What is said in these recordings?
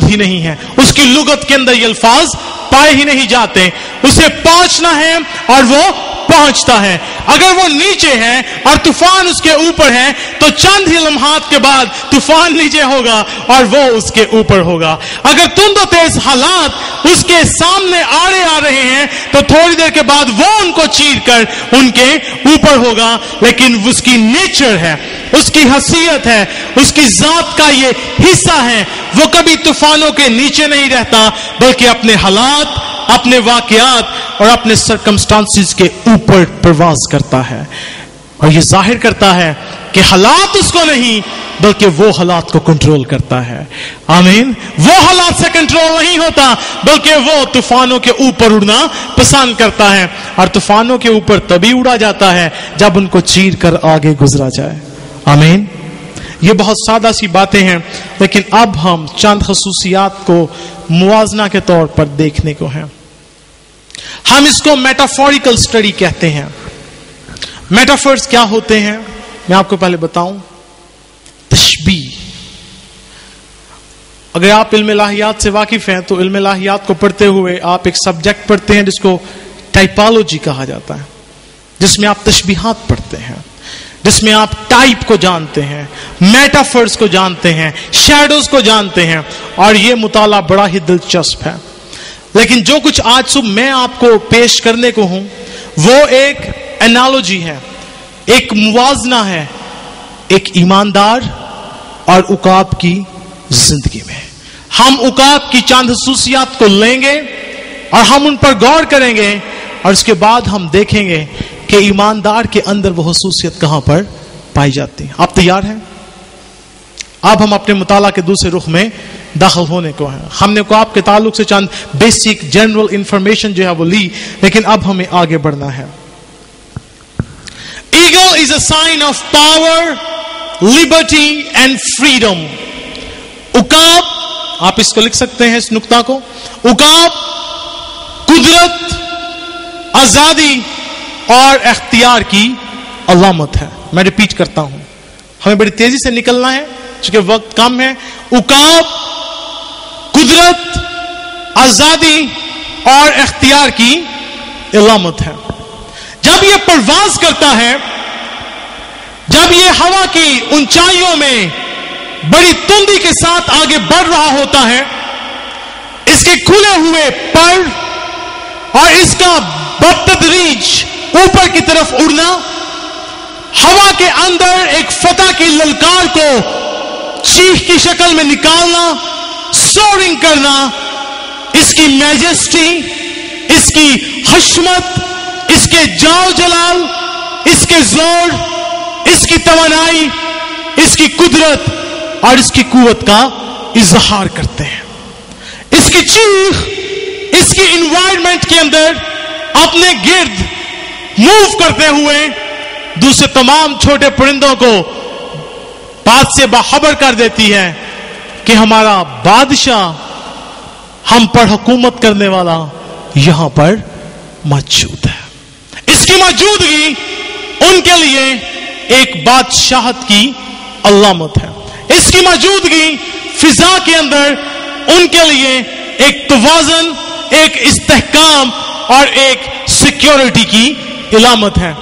ہی نہیں ہے، اس کی لغت کے اندر یہ الفاظ پائے ہی نہیں جاتے. اسے پہنچنا ہے اور وہ پہنچتا ہے. اگر وہ نیچے ہے اور طوفان اس کے اوپر ہے تو چند ہی لمحات کے بعد طوفان نیچے ہوگا اور وہ اس کے اوپر ہوگا. اگر تند و تیز حالات اس کے سامنے آڑے آ رہے ہیں تو تھوڑی دیر کے بعد وہ ان کو چیر کر ان کے اوپر ہوگا. لیکن اس کی نیچر ہے، اس کی حیثیت ہے، اس کی ذات کا یہ حصہ ہے، وہ کبھی طوفانوں کے نیچے نہیں رہتا بلکہ اپنے حالات، اپنے واقعات اور اپنے سرکمسٹانسز کے اوپر پرواز کرتا ہے. اور یہ ظاہر کرتا ہے کہ حالات اس کو نہیں بلکہ وہ حالات کو کنٹرول کرتا ہے. آمین. وہ حالات سے کنٹرول نہیں ہوتا بلکہ وہ طوفانوں کے اوپر اڑنا پسند کرتا ہے. اور طوفانوں کے اوپر تبھی اڑا جاتا ہے جب ان کو چیر کر آگے گزرا جائے. آمین. یہ بہت سادہ سی باتیں ہیں لیکن اب ہم چند خصوصیات کو موازنہ کے طور پر دیکھنے کو ہیں. ہم اس کو میٹافوریکل سٹڈی کہتے ہیں. میٹافورز کیا ہوتے ہیں میں آپ کو پہلے بتاؤں. تشبیہ. اگر آپ علم الہیات سے واقف ہیں تو علم الہیات کو پڑھتے ہوئے آپ ایک سبجیکٹ پڑھتے ہیں جس کو ٹائپالوجی کہا جاتا ہے، جس میں آپ تشبیہات پڑھتے ہیں، جس میں آپ ٹائپ کو جانتے ہیں، میٹافورز کو جانتے ہیں، شیڈوز کو جانتے ہیں. اور یہ مطالعہ بڑا ہی دلچسپ ہے. لیکن جو کچھ آج صبح میں آپ کو پیش کرنے کو ہوں وہ ایک انالوجی ہے، ایک موازنہ ہے ایک ایماندار اور عقاب کی زندگی میں. ہم عقاب کی چند خصوصیات کو لیں گے اور ہم ان پر غور کریں گے اور اس کے بعد ہم دیکھیں گے کہ ایماندار کے اندر وہ خصوصیت کہاں پر پائی جاتی ہے. آپ تیار ہیں؟ اب ہم اپنے مطالعہ کے دوسرے رخ میں داخل ہونے کو ہیں. ہم نے عقاب کے تعلق سے چند بیسک جنرل انفارمیشن جو ہے وہ لی، لیکن اب ہمیں آگے بڑھنا ہے. Eagle is a sign of power, liberty and freedom. عقاب، آپ اس کو لکھ سکتے ہیں اس نقطہ کو. عقاب قدرت، آزادی اور اختیار کی علامت ہے. میں ریپیٹ کرتا ہوں، ہمیں بڑی تیزی سے نکلنا ہے چونکہ وقت کم ہے. عقاب قدرت، آزادی اور اختیار کی علامت ہے. جب یہ پرواز کرتا ہے، جب یہ ہوا کی اونچائیوں میں بڑی تندی کے ساتھ آگے بڑھ رہا ہوتا ہے، اس کے کھلے ہوئے پر اور اس کا بتدریج اوپر کی طرف اڑنا، ہوا کے اندر ایک فتح کی للکار کو چیخ کی شکل میں نکالنا، سورنگ کرنا، اس کی میجسٹی، اس کی حشمت، اس کے جاؤ جلال، اس کے زور، اس کی توانائی، اس کی قدرت اور اس کی قوت کا اظہار کرتے ہیں. اس کی چیخ اس کی انوائرمنٹ کے اندر اپنے گرد موو کرتے ہوئے دوسرے تمام چھوٹے پرندوں کو بات سے باخبر کر دیتی ہے کہ ہمارا بادشاہ، ہم پر حکومت کرنے والا یہاں پر موجود ہے. اس کی موجودگی ان کے لیے ایک بادشاہت کی علامت ہے. اس کی موجودگی فضا کے اندر ان کے لیے ایک توازن، ایک استحکام اور ایک سیکیورٹی کی علامت ہے.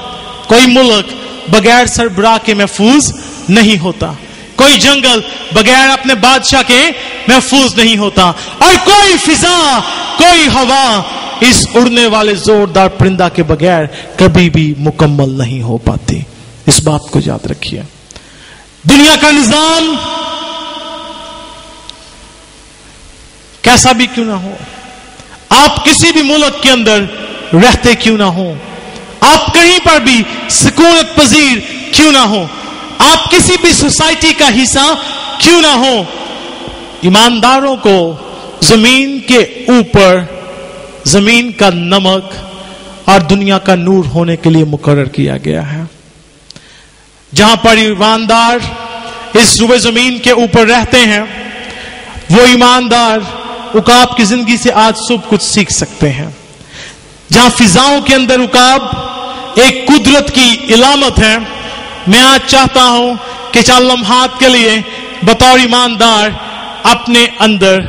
کوئی ملک بغیر سربراہ کے محفوظ نہیں ہوتا، کوئی جنگل بغیر اپنے بادشاہ کے محفوظ نہیں ہوتا، اور کوئی فضا، کوئی ہوا اس اڑنے والے زوردار پرندہ کے بغیر کبھی بھی مکمل نہیں ہو پاتی. اس بات کو یاد رکھیے. دنیا کا نظام کیسا بھی کیوں نہ ہو، آپ کسی بھی ملک کے اندر رہتے کیوں نہ ہو، آپ کہیں پر بھی سکونت پذیر کیوں نہ ہو، آپ کسی بھی سوسائٹی کا حصہ کیوں نہ ہو، ایمانداروں کو زمین کے اوپر زمین کا نمک اور دنیا کا نور ہونے کے لیے مقرر کیا گیا ہے. جہاں پر ایماندار اس روئے زمین کے اوپر رہتے ہیں، وہ ایماندار عقاب کی زندگی سے آج صبح کچھ سیکھ سکتے ہیں. جہاں فضاؤں کے اندر عقاب ایک قدرت کی علامت ہے، میں آج چاہتا ہوں کہ چند لمحات کے لیے بطور ایماندار اپنے اندر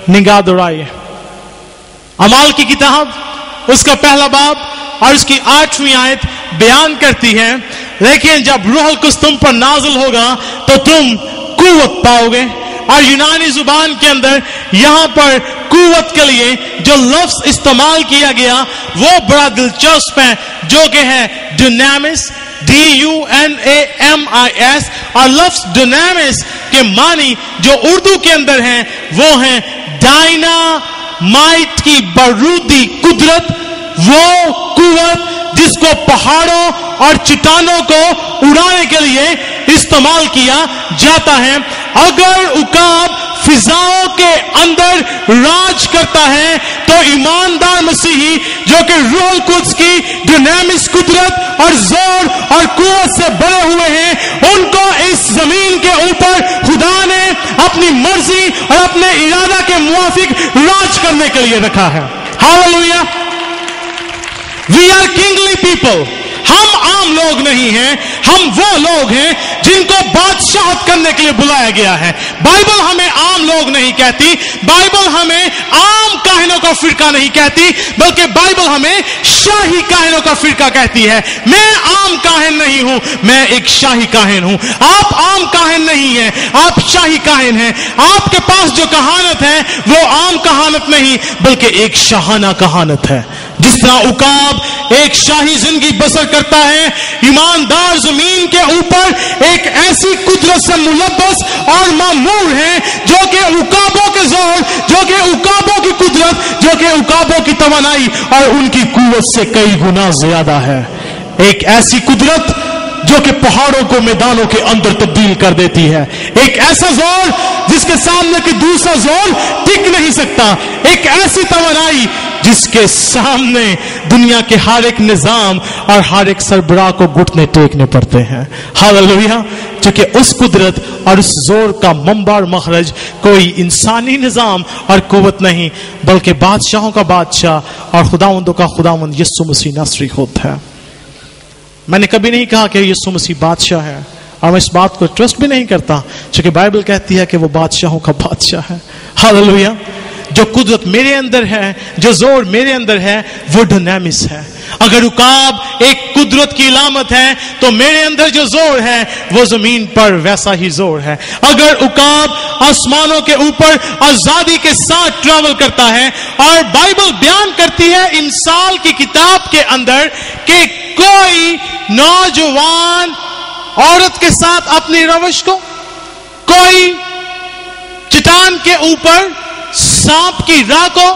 निगाह दौड़ाइए। अमाल की किताब उसका पहला बाब और उसकी 8वीं आयत बयान करती है, लेकिन जब रूहुल कुद्स तुम पर नाज़िल होगा तो तुम कुव्वत पाओगे। और यूनानी जुबान के अंदर यहां पर कुव्वत के लिए जो लफ्ज इस्तेमाल किया गया वो बड़ा दिलचस्प है, जो कि है डुनामिस, DUNAMIS। और लफ्ज डुनामिस के मानी जो उर्दू के अंदर हैं वो हैं डायनामाइट की बारूदी कुदरत, वो कुव्वत जिसको पहाड़ों और चट्टानों को उड़ाने के लिए इस्तेमाल किया जाता है। अगर उकाब फिजाओं के अंदर राज करता है तो ईमानदार मसीही जो कि रूहुल कुद्स की डायनामिक कुदरत और जोर और कुव्वत से बने हुए हैं, उनको इस जमीन के ऊपर खुदा ने अपनी मर्जी और अपने इरादा के मुवाफिक राज करने के लिए रखा है। Hallelujah. We are kingly people. हम आम लोग नहीं हैं, हम वो लोग हैं जिनको बादशाहत करने के लिए बुलाया गया है। बाइबल हमें आम लोग नहीं कहती, बाइबल हमें आम काहिनों का फिरका नहीं कहती, बल्कि बाइबल हमें शाही काहिनों का फिरका कहती है। मैं आम काहिन नहीं हूं, मैं एक शाही काहिन हूं। आप आम काहिन नहीं हैं, आप शाही काहिन हैं। आपके पास जो कहानत है वो आम कहानत नहीं, बल्कि एक शाहाना कहानत है। जिस तरह उकाब एक शाही जिंदगी बसर करता है, ईमानदार जमीन के ऊपर एक ऐसी कुदरत से मुलब्बस और मामूर है जो कि उकाबों के जोर, जो कि उकाबों की कुदरत, जो कि उकाबों की तवानाई और उनकी कुव्वत से कई गुना ज्यादा है। एक ऐसी कुदरत जो कि पहाड़ों को मैदानों के अंदर तब्दील कर देती है। एक ऐसा जोर जिसके सामने की दूसरा जोर टिक नहीं सकता। एक ऐसी तवानाई जिसके सामने दुनिया के हर एक निजाम और हर एक सरबराह को घुटने टेकने पड़ते हैं। हालेलुया। क्योंकि उस कुदरत और उस जोर का मंबा और मखरज कोई इंसानी निजाम और कुव्वत नहीं, बल्कि बादशाहों का बादशाह और खुदावंदों का खुदावंद यीशु मसीह नासरी खुद है। मैंने कभी नहीं कहा कि यीशु मसीह बादशाह है, और मैं इस बात को ट्रस्ट भी नहीं करता, क्योंकि बाइबल कहती है कि वो बादशाहों का बादशाह है। हालेलुया। जो कुदरत मेरे अंदर है, जो जोर मेरे अंदर है, वो डायनामिस है। अगर उकाब एक कुदरत की इलामत है तो मेरे अंदर जो जोर है वो जमीन पर वैसा ही जोर है। अगर उकाब आसमानों के ऊपर आजादी के साथ ट्रैवल करता है, और बाइबल बयान करती है इमसाल की किताब के अंदर कि कोई नौजवान औरत के साथ अपनी रवश को, कोई चट्टान के ऊपर सांप की राह को,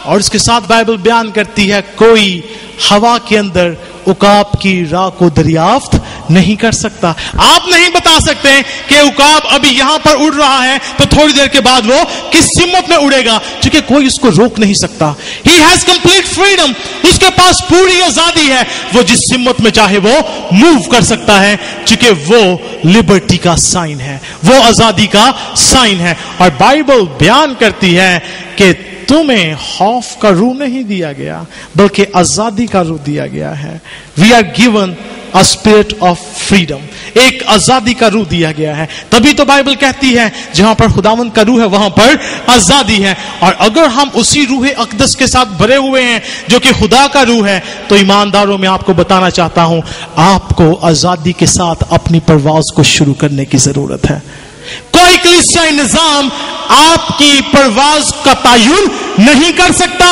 और उसके साथ बाइबल बयान करती है कोई हवा के अंदर उकाब की राह को दरियाफ्त नहीं कर सकता। आप नहीं बता सकते कि उकाब अभी यहां पर उड़ रहा है तो थोड़ी देर के बाद वो किस हिम्मत में उड़ेगा, क्योंकि कोई उसको रोक नहीं सकता। He has complete freedom. उसके पास पूरी आजादी है, वो जिस हिम्मत में चाहे वो मूव कर सकता है, क्योंकि वो लिबर्टी का साइन है, वो आजादी का साइन है। और बाइबल बयान करती है कि तुम्हें खौफ का रूह नहीं दिया गया, बल्कि आजादी का रूह दिया गया है। We are given a spirit of freedom. एक आजादी का रूह दिया गया है। तभी तो बाइबल कहती है जहां पर खुदावंद का रूह है वहां पर आजादी है। और अगर हम उसी रूह अक़दस के साथ भरे हुए हैं जो कि खुदा का रूह है, तो ईमानदारों में आपको बताना चाहता हूं, आपको आजादी के साथ अपनी परवाज को शुरू करने की जरूरत है। कोई कलीसियाई निजाम आपकी परवाज का तयन नहीं कर सकता।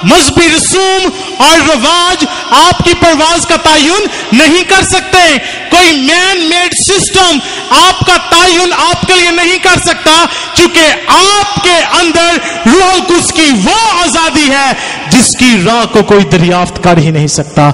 मजहबी रसूम और रवाज आपकी परवाज का तयन नहीं कर सकते। कोई मैन मेड सिस्टम आपका तयन आपके लिए नहीं कर सकता, क्योंकि आपके अंदर रूहुल कुद्स की वो आजादी है जिसकी राह को कोई दरियाफ्त कर ही नहीं सकता।